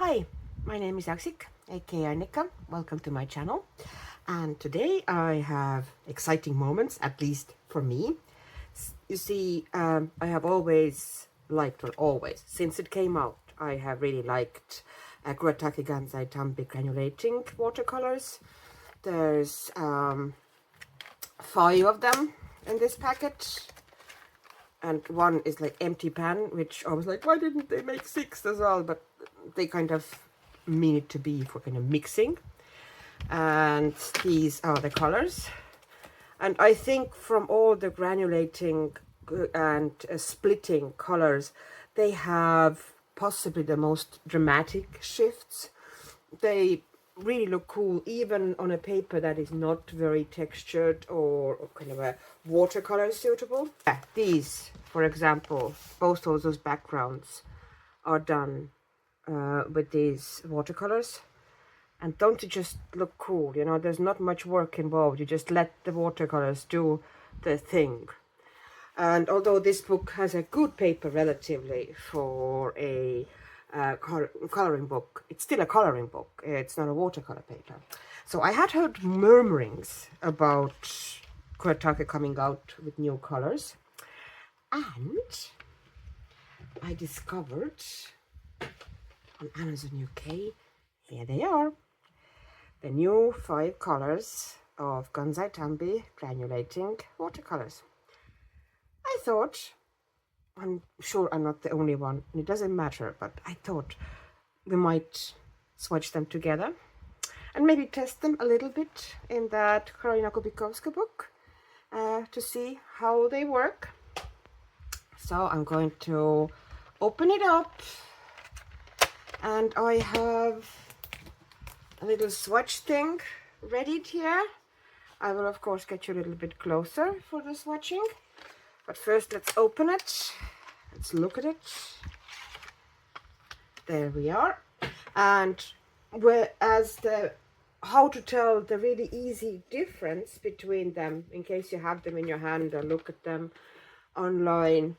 Hi, my name is Aksik, aka Nika. Welcome to my channel. And today I have exciting moments, at least for me. You see, I have always liked, well, always, since it came out, I have really liked Kuretake Gansai Tambi Granulating watercolors. There's 5 of them in this packet. And one is like empty pan, which I was like, why didn't they make 6 as well? But they kind of mean it to be for kind of mixing. And these are the colors. And I think from all the granulating and splitting colors, they have possibly the most dramatic shifts. They really look cool even on a paper that is not very textured or kind of a watercolor suitable. Yeah, these, for example, both of those backgrounds are done with these watercolors. And don't it just look cool? You know, there's not much work involved. You just let the watercolors do the thing. And although this book has a good paper relatively for a coloring book, it's still a coloring book. It's not a watercolor paper. So I had heard murmurings about Kuretake coming out with new colors. And I discovered on Amazon UK, here they are, the new 5 colors of Gansai Tambi Granulating watercolors. I thought, I'm sure I'm not the only one, and it doesn't matter, but I thought we might swatch them together and maybe test them a little bit in that Karolina Kubikowska book to see how they work. So I'm going to open it up, and I have a little swatch thing ready here. I will of course get you a little bit closer for the swatching, but first let's open it. Let's look at it. There we are. And whereas how to tell the really easy difference between them, in case you have them in your hand or look at them online,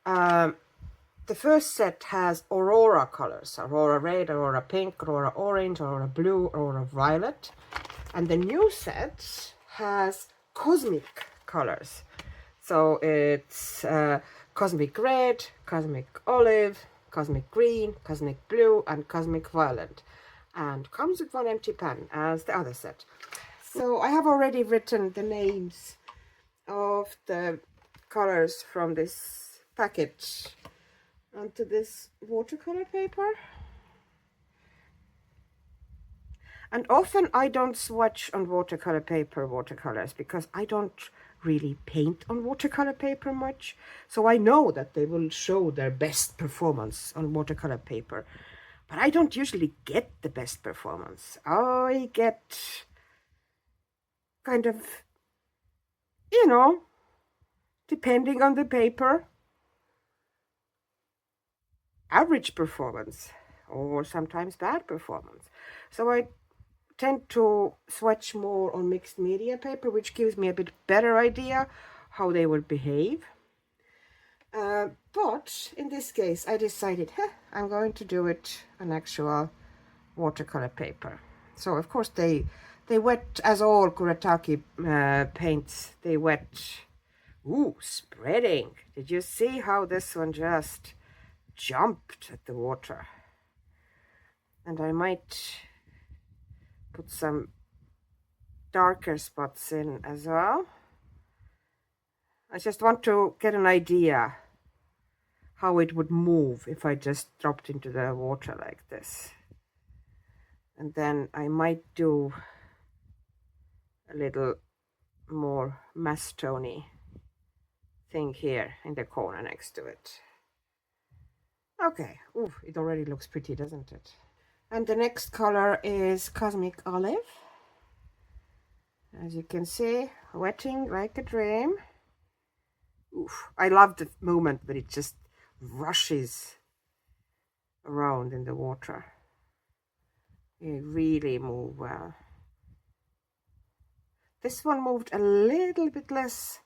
the first set has Aurora colors: Aurora red, Aurora pink, Aurora orange, Aurora blue, Aurora violet. And the new set has cosmic colors. So it's cosmic red, cosmic olive, cosmic green, cosmic blue, and cosmic violet. And comes with one empty pan as the other set. So I have already written the names of the colors from this packet onto this watercolor paper. And often I don't swatch on watercolor paper watercolors because I don't really paint on watercolor paper much. So I know that they will show their best performance on watercolor paper. But I don't usually get the best performance. I get kind of, you know, depending on the paper, average performance or sometimes bad performance. So I tend to swatch more on mixed media paper, which gives me a bit better idea how they would behave. But in this case, I decided, I'm going to do it on actual watercolor paper. So of course they wet, as all Kuretake paints, they wet. Ooh, spreading. Did you see how this one just jumped at the water? And I might put some darker spots in as well. I just want to get an idea how it would move if I just dropped into the water like this. And then I might do a little more mastony thing here in the corner next to it. Okay, ooh, it already looks pretty, doesn't it? And the next color is Cosmic Olive. As you can see, wetting like a dream. Oof, I love the moment that it just rushes around in the water. It really moved well. This one moved a little bit less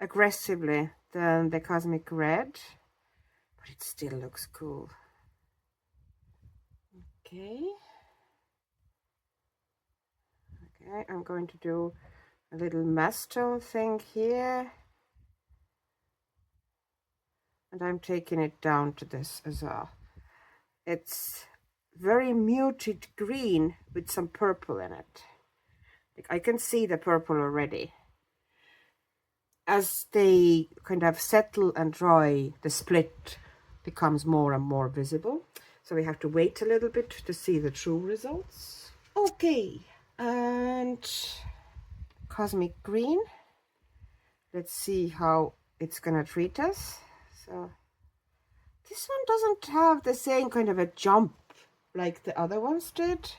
aggressively than the Cosmic Red, but it still looks cool. Okay. Okay, I'm going to do a little mass tone thing here. And I'm taking it down to this as well. It's very muted green with some purple in it. Like, I can see the purple already. As they kind of settle and dry, the split becomes more and more visible. So we have to wait a little bit to see the true results. Okay, and cosmic green. Let's see how it's gonna treat us. So this one doesn't have the same kind of a jump like the other ones did.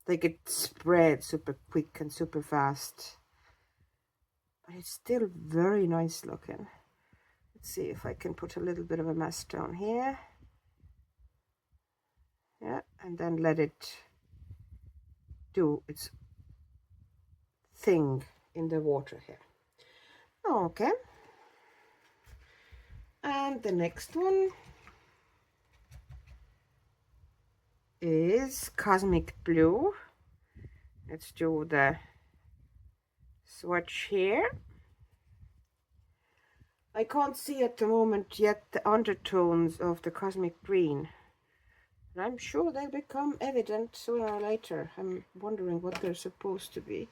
Like, it spread super quick and super fast. But it's still very nice looking. Let's see if I can put a little bit of a mass down here. Yeah, and then let it do its thing in the water here. Okay. And the next one is Cosmic Blue. Let's do the swatch here. I can't see at the moment yet the undertones of the Cosmic Green. And I'm sure they'll become evident sooner or later. I'm wondering what they're supposed to be.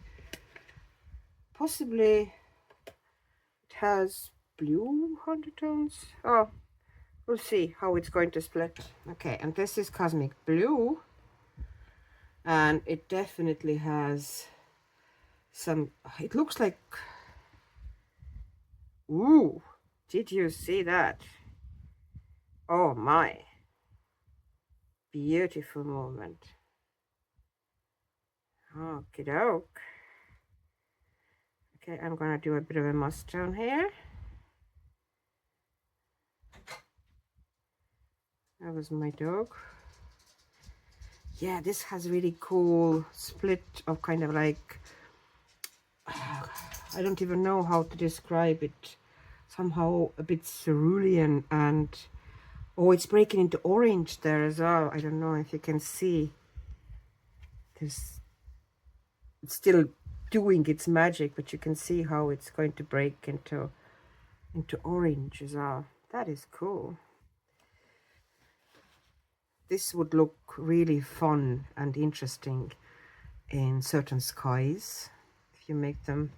Possibly it has blue undertones. Oh, we'll see how it's going to split. Okay, and this is Cosmic Blue. And it definitely has some, it looks like, ooh, did you see that? Oh my, beautiful moment. Okie doke. Okay, I'm gonna do a bit of a mustard here. That was my dog. Yeah, this has really cool split of kind of like, I don't even know how to describe it. Somehow a bit cerulean, and oh, it's breaking into orange there as well. I don't know if you can see. It's still doing its magic, but you can see how it's going to break into orange as well. That is cool. This would look really fun and interesting in certain skies if you make them.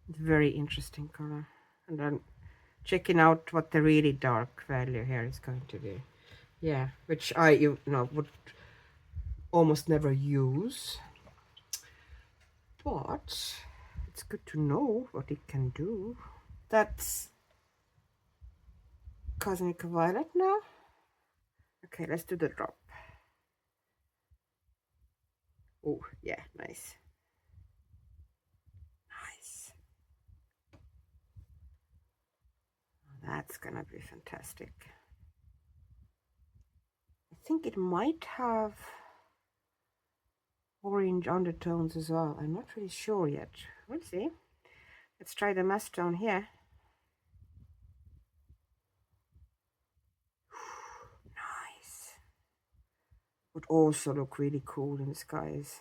Very interesting color. And then checking out what the really dark value here is going to be. Yeah, which I would almost never use, but it's good to know what it can do. That's Cosmic Violet now. Okay, let's do the drop. Oh yeah, nice. Nice. That's gonna be fantastic. I think it might have orange undertones as well. I'm not really sure yet. We'll see. Let's try the mass tone here. Nice. Would also look really cool in the skies.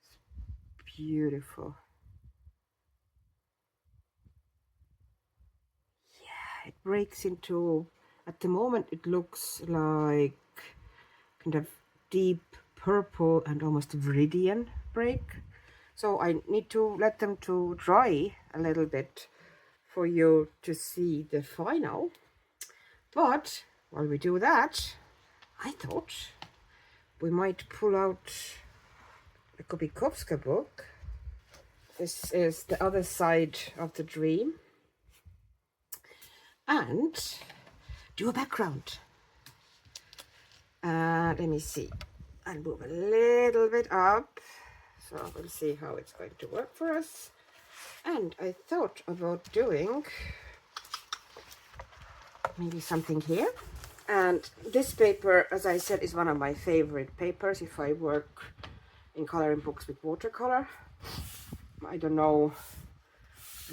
It's beautiful. Yeah, it breaks into, at the moment it looks like kind of deep purple and almost viridian break. So I need to let them to dry a little bit for you to see the final. But while we do that, I thought we might pull out a Kuretake book. This is the other side of the dream. And do a background. Let me see. I'll move a little bit up. So we'll see how it's going to work for us. And I thought about doing maybe something here. And this paper, as I said, is one of my favorite papers if I work in coloring books with watercolor. I don't know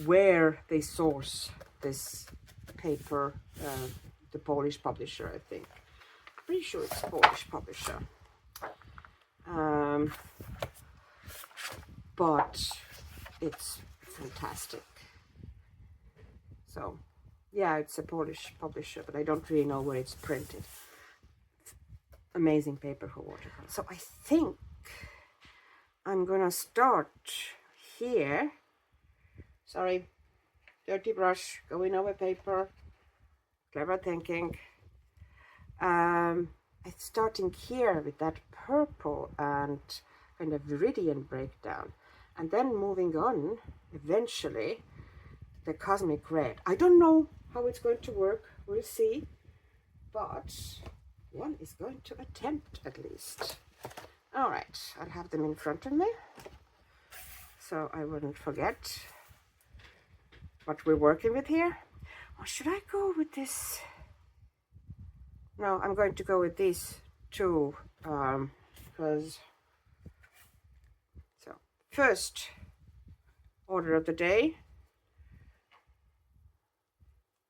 where they source this paper, the Polish publisher, I think. Pretty sure it's Polish publisher. But it's fantastic. So yeah, it's a Polish publisher, but I don't really know where it's printed. Amazing paper for watercolor. So I think I'm gonna start here. Sorry, dirty brush going over paper. Clever thinking. I'm starting here with that purple and kind of viridian breakdown, and then moving on eventually the cosmic red. I don't know how it's going to work, we'll see, but one is going to attempt at least. All right, I'll have them in front of me so I wouldn't forget what we're working with here. Or should I go with this? No, I'm going to go with these two, because so first order of the day,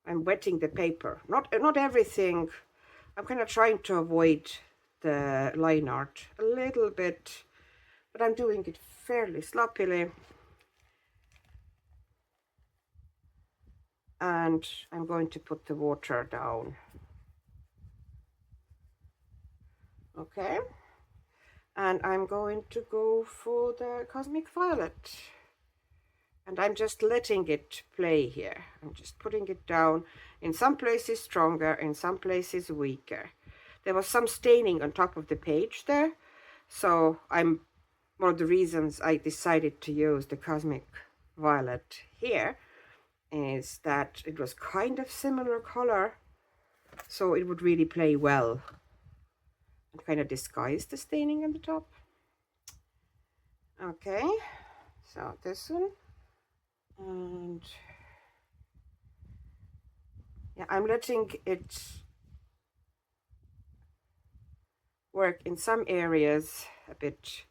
I'm wetting the paper. Not everything. I'm kind of trying to avoid the line art a little bit, but I'm doing it fairly sloppily. And I'm going to put the water down. Okay. And I'm going to go for the Cosmic Violet. And I'm just letting it play here. I'm just putting it down. In some places stronger, in some places weaker. There was some staining on top of the page there. So one of the reasons I decided to use the Cosmic Violet here is that it was kind of similar color. So it would really play well. And kind of disguise the staining on the top. Okay, so this one. And yeah, I'm letting it work in some areas a bit,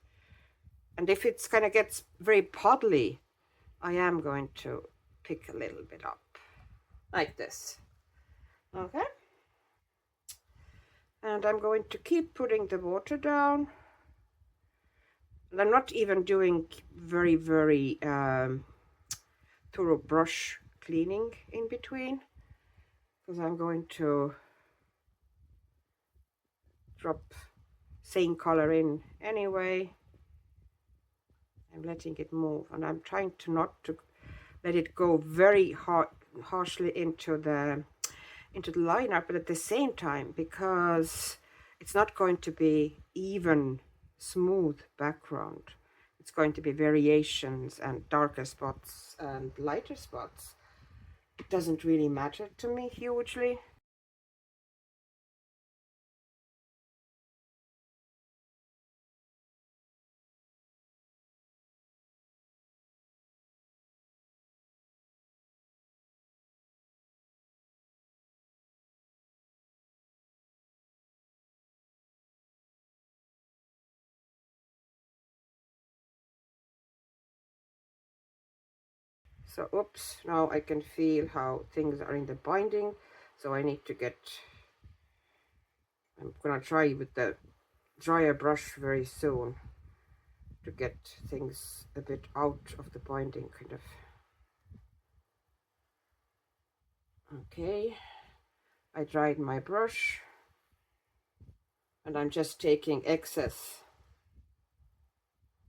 and if it's kind of gets very puddly, I am going to pick a little bit up like this. Okay, and I'm going to keep putting the water down, and I'm not even doing very thorough brush cleaning in between, because I'm going to drop same color in anyway. I'm letting it move, and I'm trying to not to let it go very harshly into the line art, but at the same time, because it's not going to be even smooth background. It's going to be variations and darker spots and lighter spots. It doesn't really matter to me hugely. So, oops, now I can feel how things are in the binding. So I need to get, I'm gonna try with the drier brush very soon to get things a bit out of the binding, kind of. Okay, I dried my brush, and I'm just taking excess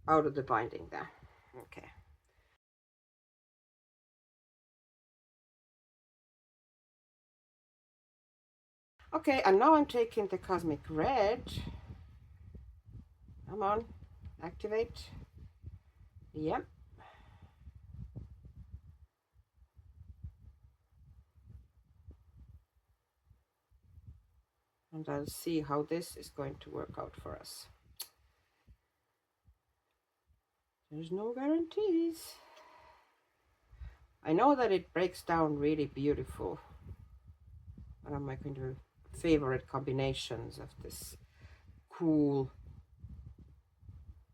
out of the binding there. Okay. Okay, and now I'm taking the Cosmic Red. Come on, activate. Yep. And I'll see how this is going to work out for us. There's no guarantees. I know that it breaks down really beautiful. One of my kind of favorite combinations of this cool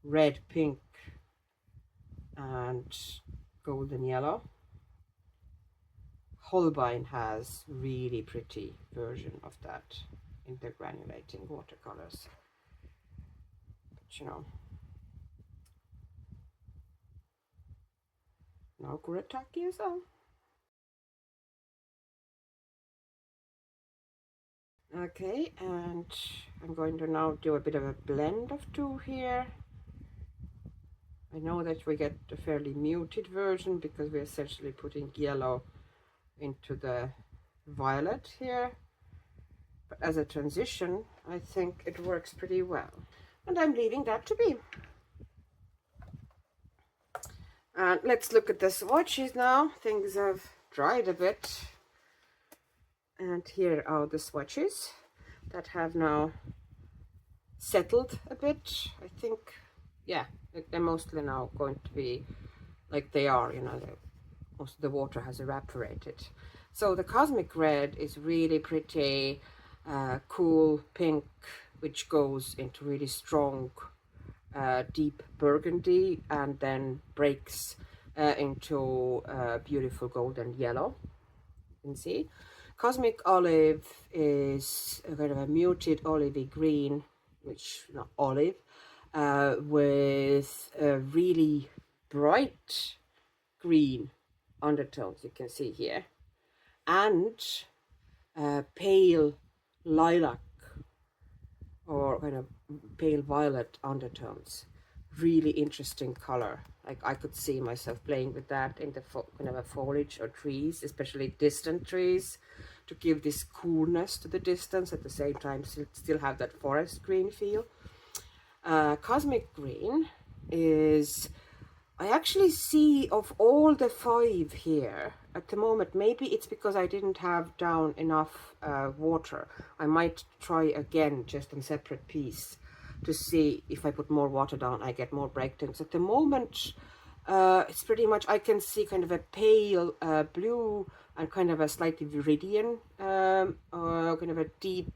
red, pink, and golden yellow. Holbein has really pretty version of that in the granulating watercolors. But you know, now Kuretake is on. Okay, and I'm going to now do a bit of a blend of two here. I know that we get a fairly muted version because we're essentially putting yellow into the violet here. But as a transition, I think it works pretty well. And I'm leaving that to be. And let's look at the swatches now. Things have dried a bit. And here are the swatches that have now settled a bit. I think, yeah, they're mostly now going to be like they are, you know, most of the water has evaporated. So the cosmic red is really pretty, cool pink, which goes into really strong, deep burgundy, and then breaks into beautiful golden yellow. You can see. Cosmic olive is a kind of a muted olivey green, which not olive, with a really bright green undertones, you can see here, and pale lilac or kind of pale violet undertones. Really interesting color. Like I could see myself playing with that in the kind of a foliage or trees, especially distant trees, to give this coolness to the distance at the same time still have that forest green feel. Cosmic green is, I actually see of all the 5 here at the moment, maybe it's because I didn't have down enough water. I might try again just on separate piece to see if I put more water down, I get more breakdowns. At the moment, it's pretty much, I can see kind of a pale blue and kind of a slightly viridian, kind of a deep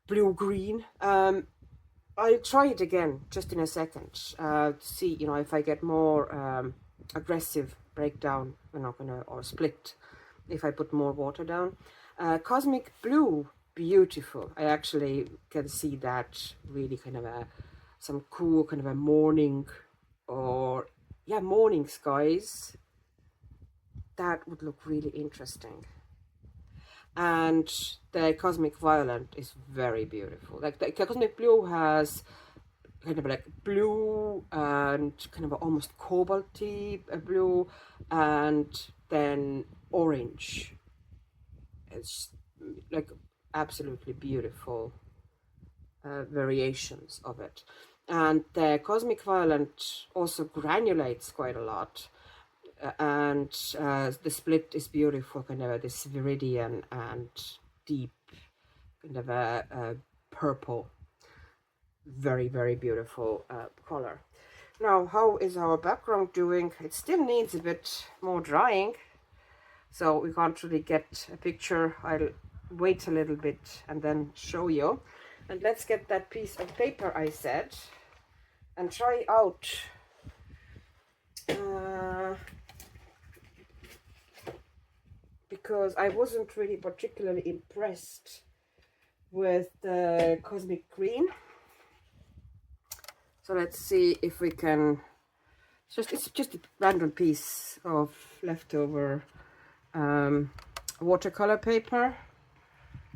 blue-green. I'll try it again just in a second to see, you know, if I get more aggressive breakdown, you know, or split if I put more water down. Cosmic blue, beautiful. I actually can see that really kind of some cool kind of a morning, or yeah, morning skies. That would look really interesting. And the cosmic violet is very beautiful. Like the cosmic blue has kind of like blue and kind of almost cobalty blue, and then orange. It's like absolutely beautiful variations of it. And the cosmic violet also granulates quite a lot. And the split is beautiful, kind of this viridian and deep kind of a purple. Very, very beautiful color. Now, how is our background doing? It still needs a bit more drying, so we can't really get a picture. I'll wait a little bit and then show you. And let's get that piece of paper I said and try out because I wasn't really particularly impressed with the cosmic green. So let's see if we can, it's just a random piece of leftover watercolor paper,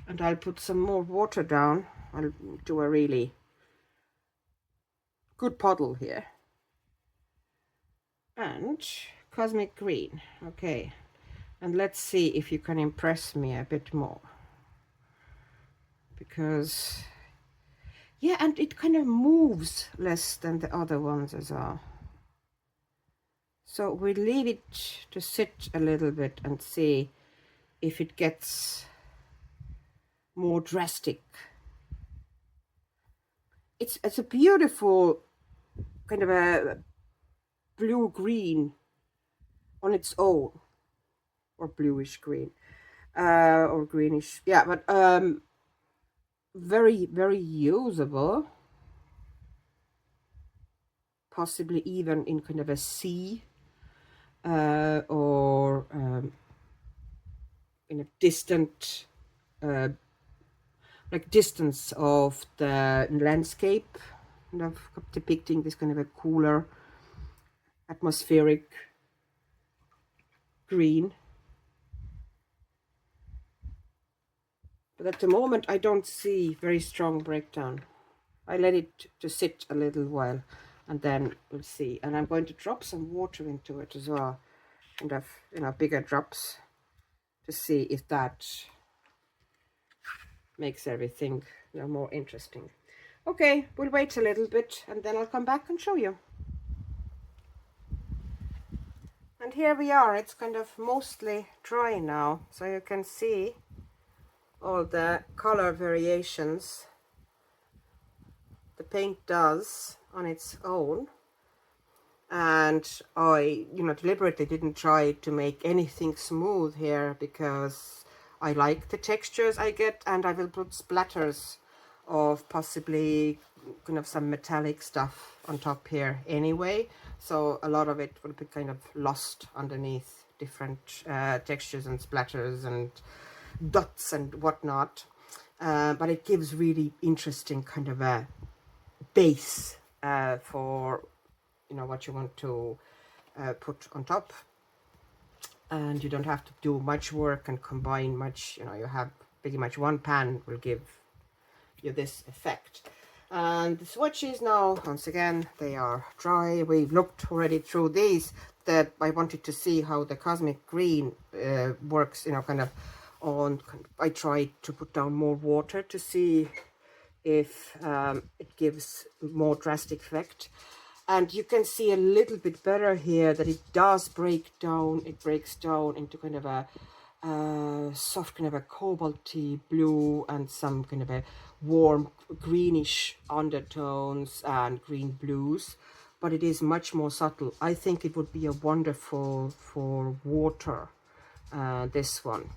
and I'll put some more water down. I'll do a really good puddle here. And cosmic green, okay. And let's see if you can impress me a bit more. Because, yeah, and it kind of moves less than the other ones as well. So we leave it to sit a little bit and see if it gets more drastic. It's a beautiful kind of a blue-green on its own, or bluish green, or greenish, yeah, but very, very usable. possibly even in kind of a sea, or in a distant, like distance of the landscape, kind of depicting this kind of a cooler atmospheric green. But at the moment I don't see very strong breakdown. I let it to sit a little while and then we'll see. And I'm going to drop some water into it as well, kind of, you know, bigger drops, to see if that makes everything, you know, more interesting. Okay, we'll wait a little bit and then I'll come back and show you. And here we are. It's kind of mostly dry now, so you can see all the color variations the paint does on its own. And I, you know, deliberately didn't try to make anything smooth here because I like the textures I get, and I will put splatters of possibly kind of some metallic stuff on top here anyway, so a lot of it will be kind of lost underneath different textures and splatters and dots and whatnot, but it gives really interesting kind of a base for, you know, what you want to put on top, and you don't have to do much work and combine much. You know, you have pretty much one pan will give you this effect. And the swatches now, once again, they are dry. We've looked already through these, that I wanted to see how the cosmic green works, you know, kind of on. I tried to put down more water to see if it gives more drastic effect. And you can see a little bit better here that it does break down. It breaks down into kind of a soft kind of a cobalty blue and some kind of a warm greenish undertones and green blues, but it is much more subtle. I think it would be a wonderful for water, this one.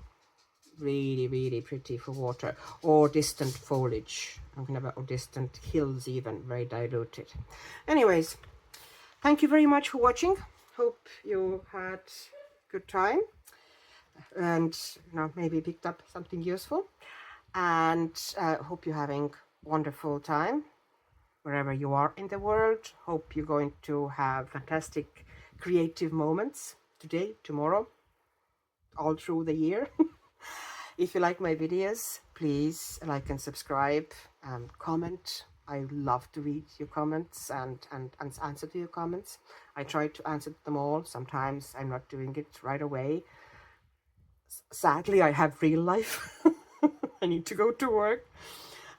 Really, really pretty for water, or distant foliage, or distant hills even, very diluted. Anyways, thank you very much for watching. Hope you had good time and, you know, maybe picked up something useful, and hope you're having wonderful time wherever you are in the world. Hope you're going to have fantastic creative moments today, tomorrow, all through the year. If you like my videos, please like and subscribe and comment. I love to read your comments and answer to your comments. I try to answer them all. Sometimes I'm not doing it right away. Sadly, I have real life. I need to go to work.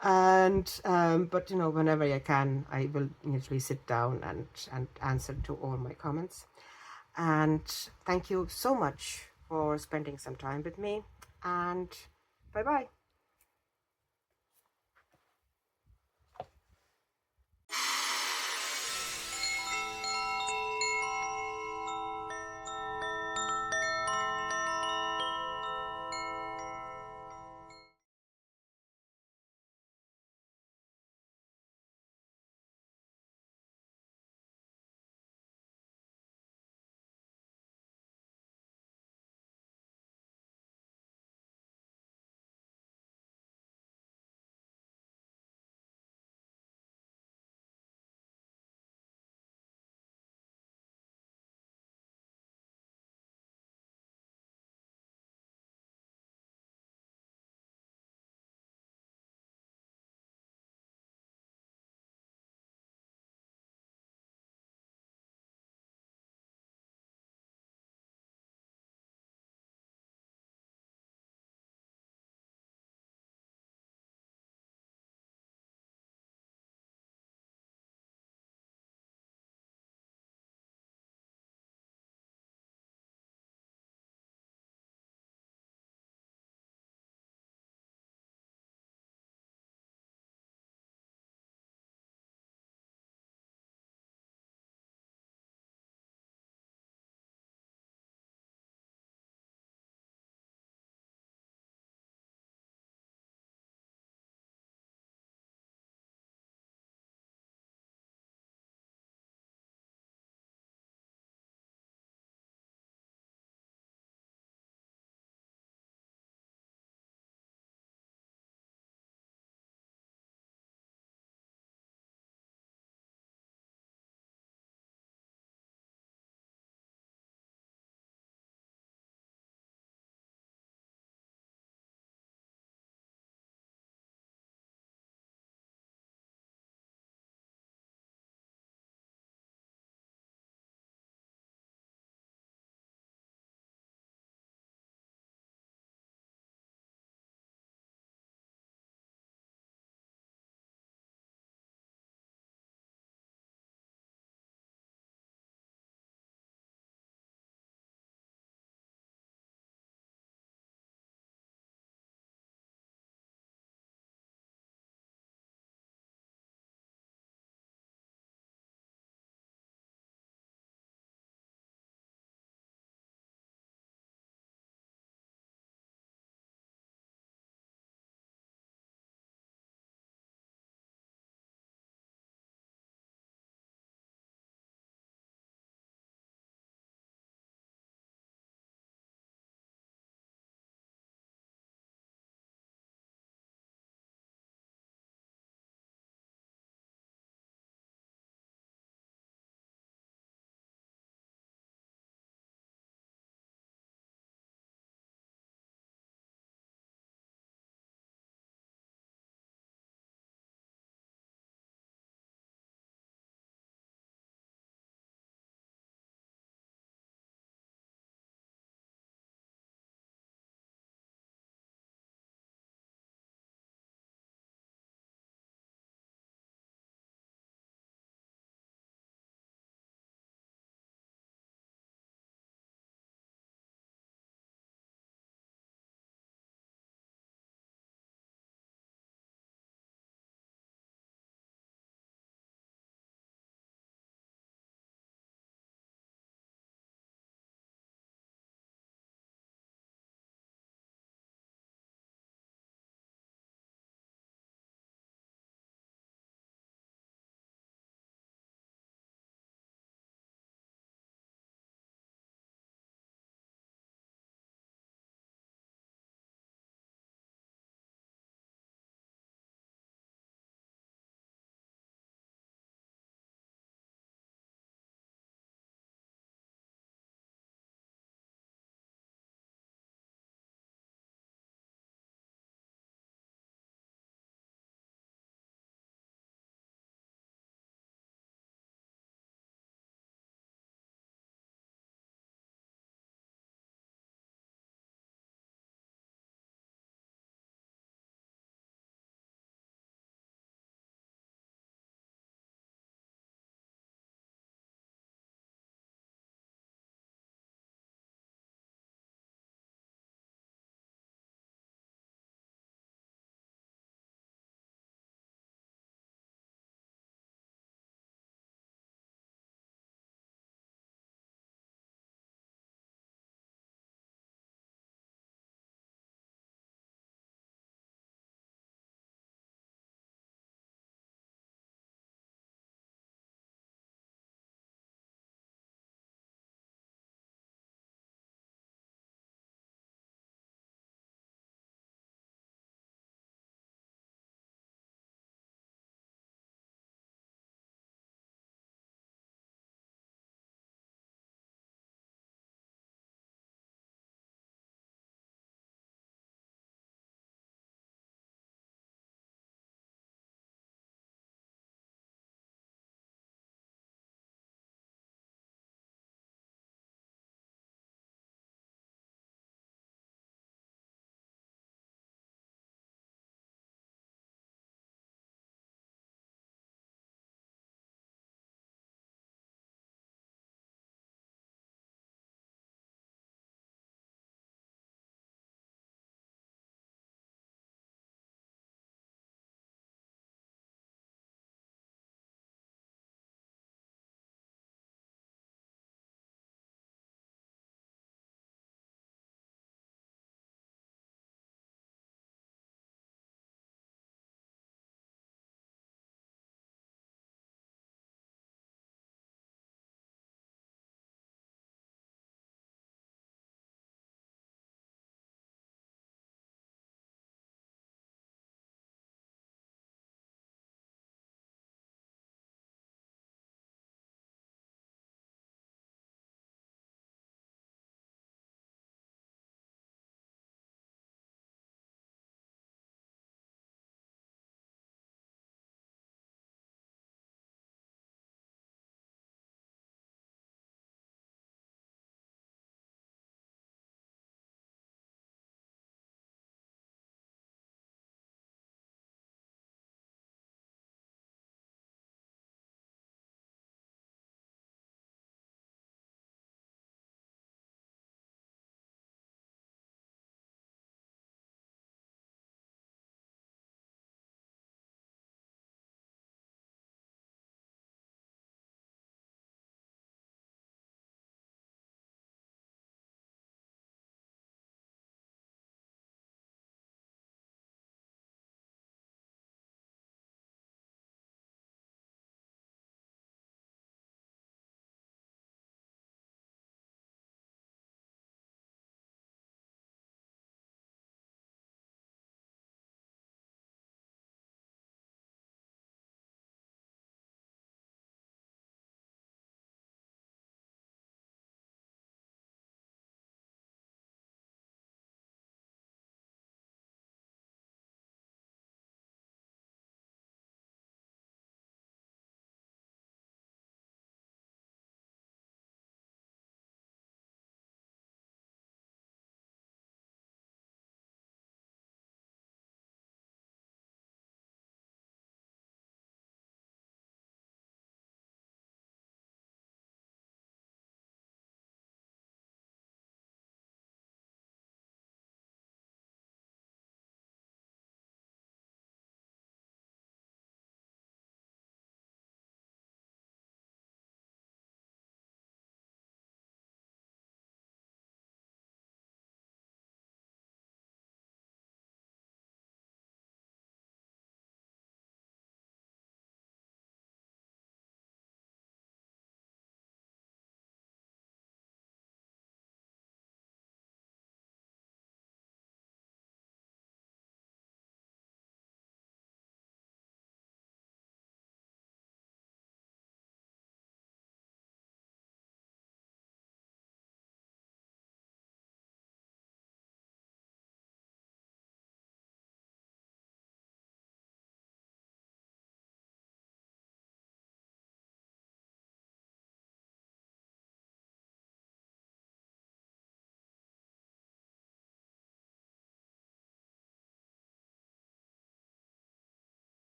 And but, you know, whenever I can, I will usually sit down and answer to all my comments. And thank you so much for spending some time with me, and bye bye.